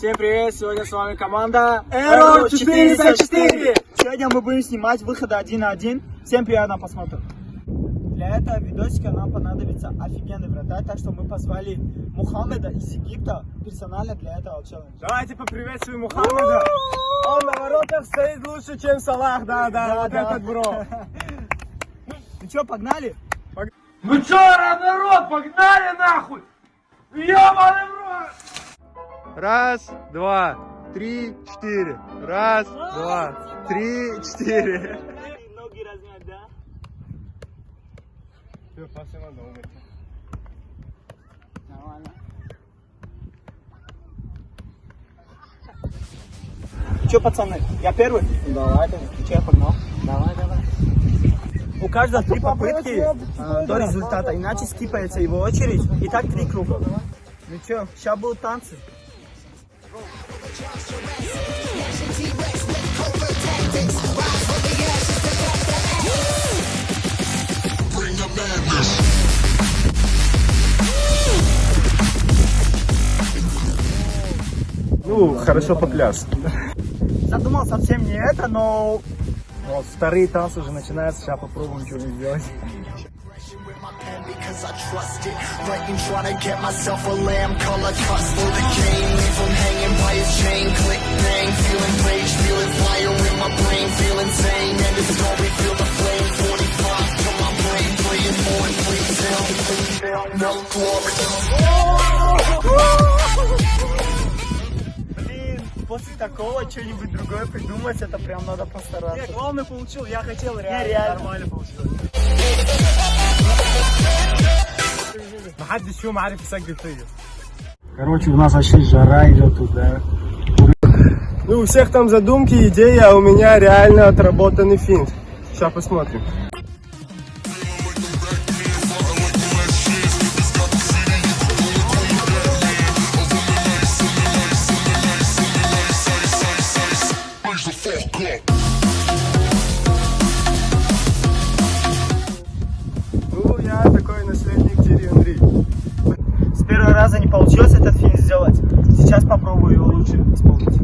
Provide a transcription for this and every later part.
Всем привет, сегодня с вами команда Error 404. Сегодня мы будем снимать выходы 1 на 1. Всем приятного просмотра. Для этого видосика нам понадобится офигенный вратарь, так что мы позвали Мухаммеда из Египта персонально для этого челленджа. Давайте поприветствуем Мухаммеда. Он на воротах стоит лучше, чем Салах. Да, вот этот бро. Ну что, погнали? Ну чё, народ, погнали нахуй! Ёбаный в рот! Раз, два, три, четыре. Раз, два, три, четыре. Ноги размять, да? Всё, пошли на дом. Нормально. Че, пацаны, я первый? Давай, Че, я погнал? давай. У каждого 3 попытки до результата, иначе скипается его очередь. И так 3 круга. Ну что, сейчас будут танцы. Ну, хорошо попляс. Задумал совсем не это, но... Вот, вторые танцы уже начинаются, сейчас попробуем что-нибудь сделать. Because I trust it, writing, trying to get myself a lamb color cuts for the game, leave him hanging by his chain, click bang, feeling rage, feeling fire in my brain, feeling sane, and it's gonna be feel the flame, 45 to my brain, playing more and please hell, no glory. Блин, после такого что-нибудь другое придумать, это прям надо постараться. Нет, главное получил, я хотел реально. нормально получилось. محدش فيهم عارف يسجل فيا. Короче, у нас вообще жара идет туда. Ну, у всех там задумки, идеи, а у меня реально отработанный финт. Сейчас посмотрим. Ну, я такой наследник Тири Анри. С первого раза не получилось этот финт сделать. Сейчас попробую его лучше исполнить.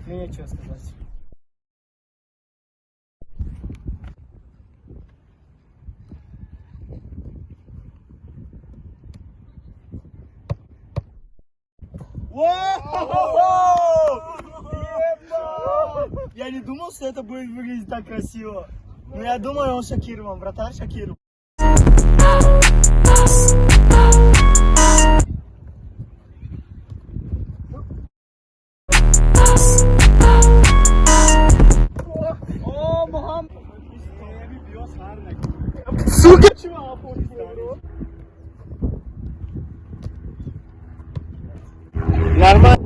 Мне нечего сказать. Я не думал, что это будет выглядеть так красиво. Но я думаю, он шокирован, вратарь шокирован. О, Мухаммед! Сука! Нормально.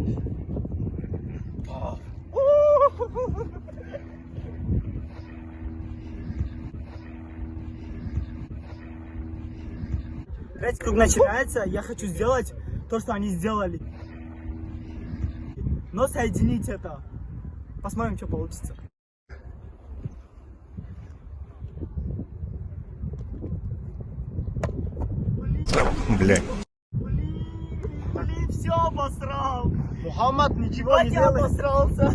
Третий круг начинается, я хочу сделать то, что они сделали. Но соединить это. Посмотрим, что получится. Блядь. Блин, все обосрал. Мухаммад ничего не Я делает. обосрался.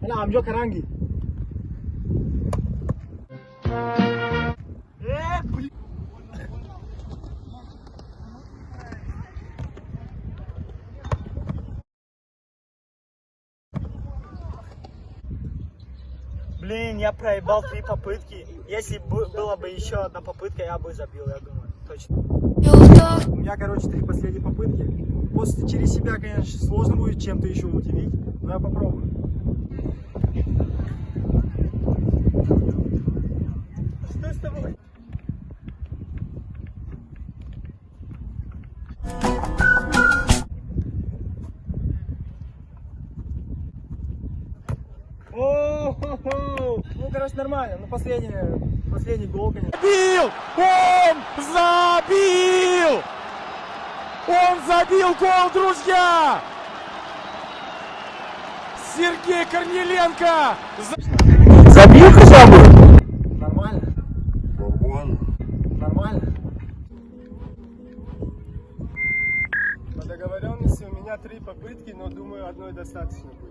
Она амжо каранги. Блин. Блин, я проебал 3 попытки. Если была бы еще одна попытка, я бы забил, я думаю. Точно. У меня, короче, 3 последние попытки. После через себя, конечно, сложно будет чем-то еще удивить, но я попробую. Что с тобой? О! Хо-хо-хо. Ну, короче, нормально. Ну, последний гол, конечно. Забил! Он забил! Он забил гол, друзья! Сергей Корниленко! Забил хотя бы? Нормально. Нормально. По договоренности у меня 3 попытки, но думаю, одной достаточно будет.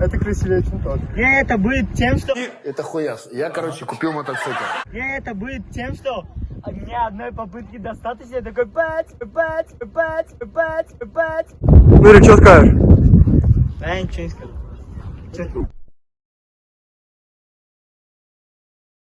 Это красивее, чем тот. Не, это будет тем, что... Это хуя. Я, короче, купил мотоцикл. Не, это будет тем, что мне одной попытки достаточно. Я такой бать. Ну, или что скажешь? Да, я ничего не скажу.